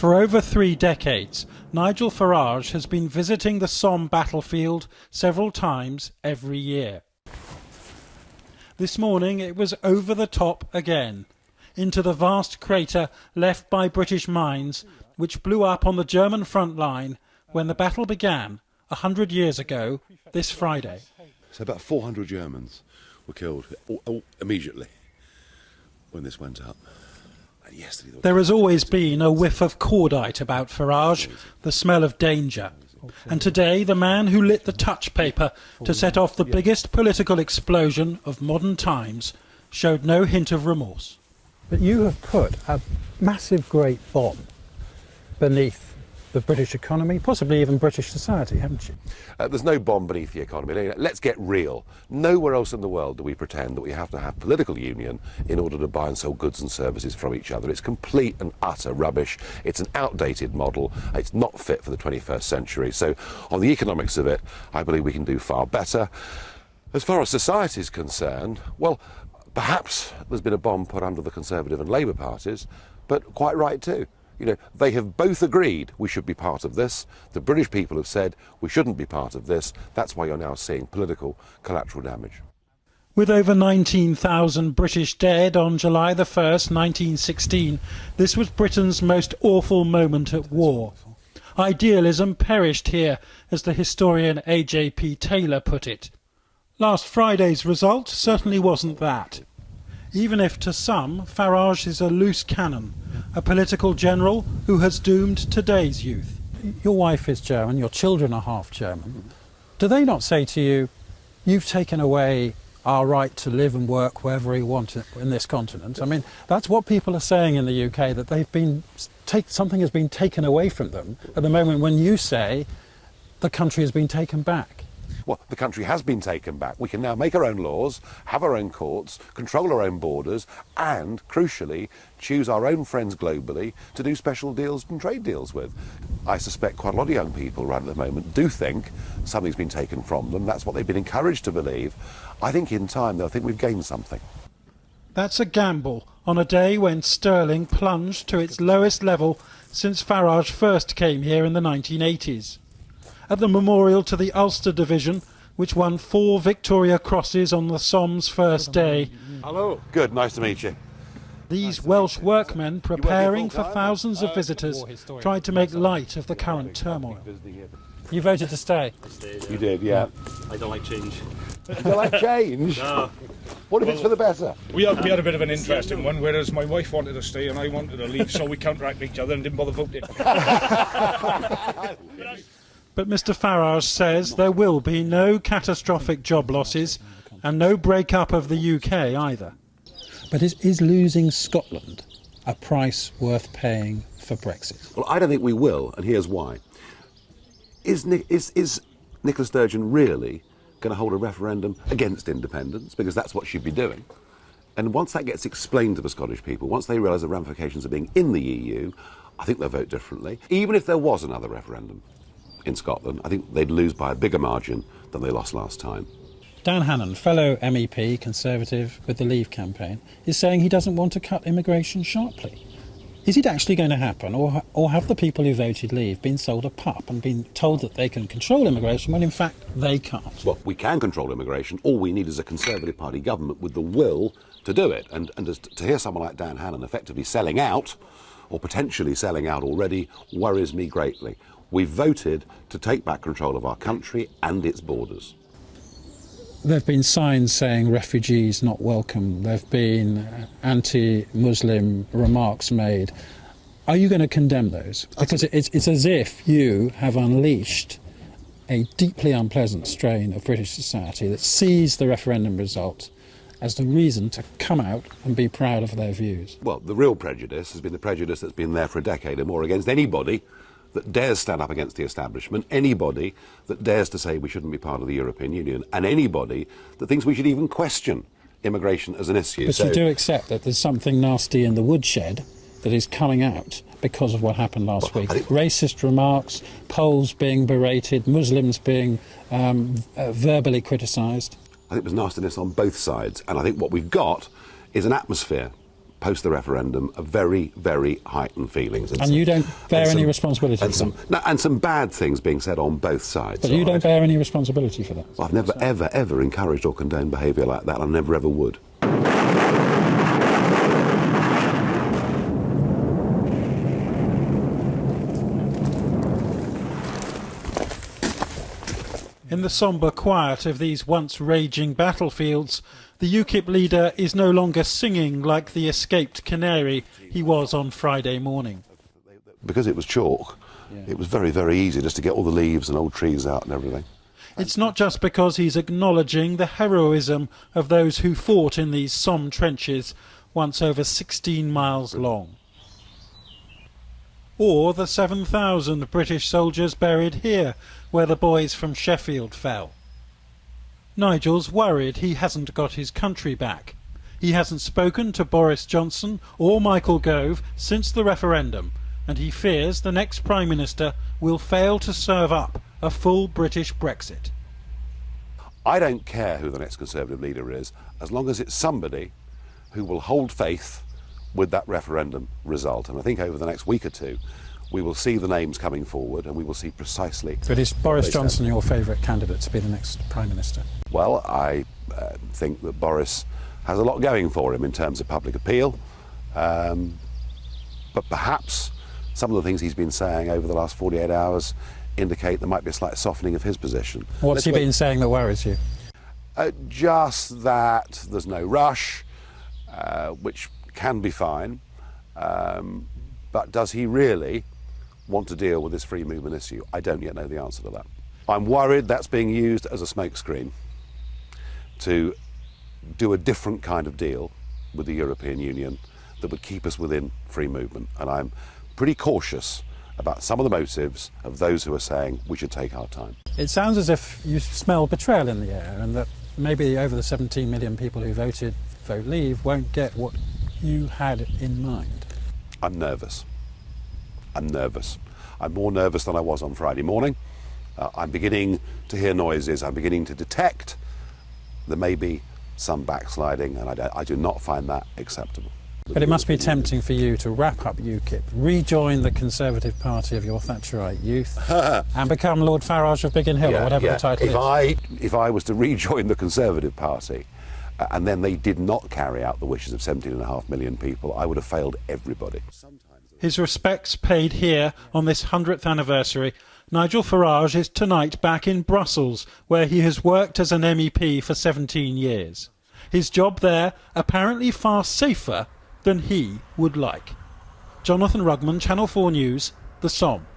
For over 3 decades, Nigel Farage has been visiting the Somme battlefield several times every year. This morning it was over the top again, into the vast crater left by British mines, which blew up on the German front line when the battle began 100 years ago this Friday. So about 400 Germans were killed immediately when this went up. There has always been a whiff of cordite about Farage, the smell of danger. And today, the man who lit the touch paper to set off the biggest political explosion of modern times showed no hint of remorse. But you have put a massive great bomb beneath the British economy, possibly even British society, haven't you? There's no bomb beneath the economy. Let's get real. Nowhere else in the world do we pretend that we have to have political union in order to buy and sell goods and services from each other. It's complete and utter rubbish. It's an outdated model. It's not fit for the 21st century. So on the economics of it, I believe we can do far better. As far as society is concerned, well, perhaps there's been a bomb put under the Conservative and Labour parties, but quite right too. You know, they have both agreed we should be part of this. The British people have said we shouldn't be part of this. That's why you're now seeing political collateral damage. With over 19,000 British dead on July the 1st, 1916, this was Britain's most awful moment at war. Idealism perished here, as the historian A.J.P. Taylor put it. Last Friday's result certainly wasn't that. Even if to some, Farage is a loose cannon, a political general who has doomed today's youth. Your wife is German, your children are half German. Do they not say to you, you've taken away our right to live and work wherever we want in this continent? I mean, that's what people are saying in the UK, that they've been something has been taken away from them at the moment when you say the country has been taken back. Well, the country has been taken back. We can now make our own laws, have our own courts, control our own borders, and, crucially, choose our own friends globally to do special deals and trade deals with. I suspect quite a lot of young people right at the moment do think something's been taken from them. That's what they've been encouraged to believe. I think in time they'll think we've gained something. That's a gamble on a day when sterling plunged to its lowest level since Farage first came here in the 1980s. At the memorial to the Ulster Division, which won 4 Victoria Crosses on the Somme's first day. Hello. Good, nice to meet you. These Welsh workmen, preparing for thousands of visitors, tried to make light of the current turmoil. You voted to stay? You did, yeah. I don't like change. You don't like change? No. What if it's for the better? We had a bit of an interesting one, whereas my wife wanted to stay and I wanted to leave, so we counteracted each other and didn't bother voting. But Mr Farage says there will be no catastrophic job losses and no break-up of the UK either. But is losing Scotland a price worth paying for Brexit? Well, I don't think we will, and here's why. Is Nicola Sturgeon really going to hold a referendum against independence? Because that's what she'd be doing. And once that gets explained to the Scottish people, once they realise the ramifications of being in the EU, I think they'll vote differently. Even if there was another referendum in Scotland, I think they'd lose by a bigger margin than they lost last time. Dan Hannan, fellow MEP, Conservative with the Leave campaign, is saying he doesn't want to cut immigration sharply. Is it actually going to happen, or have the people who voted Leave been sold a pup and been told that they can control immigration when in fact they can't? Well, we can control immigration. All we need is a Conservative Party government with the will to do it. And to hear someone like Dan Hannan effectively selling out, or potentially selling out already, worries me greatly. We've voted to take back control of our country and its borders. There have been signs saying refugees not welcome. There have been anti-Muslim remarks made. Are you going to condemn those? Because it's as if you have unleashed a deeply unpleasant strain of British society that sees the referendum result as the reason to come out and be proud of their views. Well, the real prejudice has been the prejudice that's been there for a decade or more against anybody that dares stand up against the establishment, anybody that dares to say we shouldn't be part of the European Union, and anybody that thinks we should even question immigration as an issue. But you do accept that there's something nasty in the woodshed that is coming out because of what happened last week. Racist remarks, Poles being berated, Muslims being verbally criticised. I think there's nastiness on both sides, and I think what we've got is an atmosphere post the referendum are very, very heightened feelings. And you don't bear any responsibility for that? And some bad things being said on both sides. But you don't bear any responsibility for that? Well, I've never, ever, ever encouraged or condoned behaviour like that. I never, ever would. In the sombre quiet of these once raging battlefields, the UKIP leader is no longer singing like the escaped canary he was on Friday morning. Because it was chalk, it was very, very easy just to get all the leaves and old trees out and everything. It's not just because he's acknowledging the heroism of those who fought in these Somme trenches, once over 16 miles long. Or the 7,000 British soldiers buried here, where the boys from Sheffield fell. Nigel's worried he hasn't got his country back. He hasn't spoken to Boris Johnson or Michael Gove since the referendum, and he fears the next Prime Minister will fail to serve up a full British Brexit. I don't care who the next Conservative leader is, as long as it's somebody who will hold faith with that referendum result. And I think over the next week or two, we will see the names coming forward and we will see precisely... But is Boris Johnson your favourite candidate to be the next Prime Minister? Well, I think that Boris has a lot going for him in terms of public appeal, but perhaps some of the things he's been saying over the last 48 hours indicate there might be a slight softening of his position. What's he been saying that worries you? Just that there's no rush, which can be fine, but does he really want to deal with this free movement issue? I don't yet know the answer to that. I'm worried that's being used as a smokescreen to do a different kind of deal with the European Union that would keep us within free movement, and I'm pretty cautious about some of the motives of those who are saying we should take our time. It sounds as if you smell betrayal in the air, and that maybe over the 17 million people who vote leave won't get what you had in mind. I'm nervous. I'm nervous. I'm more nervous than I was on Friday morning. I'm beginning to hear noises. I'm beginning to detect there may be some backsliding, and I do not find that acceptable. But it must be tempting for you to wrap up UKIP, rejoin the Conservative Party of your Thatcherite youth, and become Lord Farage of Biggin Hill, or whatever the title is. If I was to rejoin the Conservative Party, and then they did not carry out the wishes of 17.5 million people, I would have failed everybody. His respects paid here on this 100th anniversary. Nigel Farage is tonight back in Brussels, where he has worked as an MEP for 17 years. His job there apparently far safer than he would like. Jonathan Rugman, Channel 4 News, the Somme.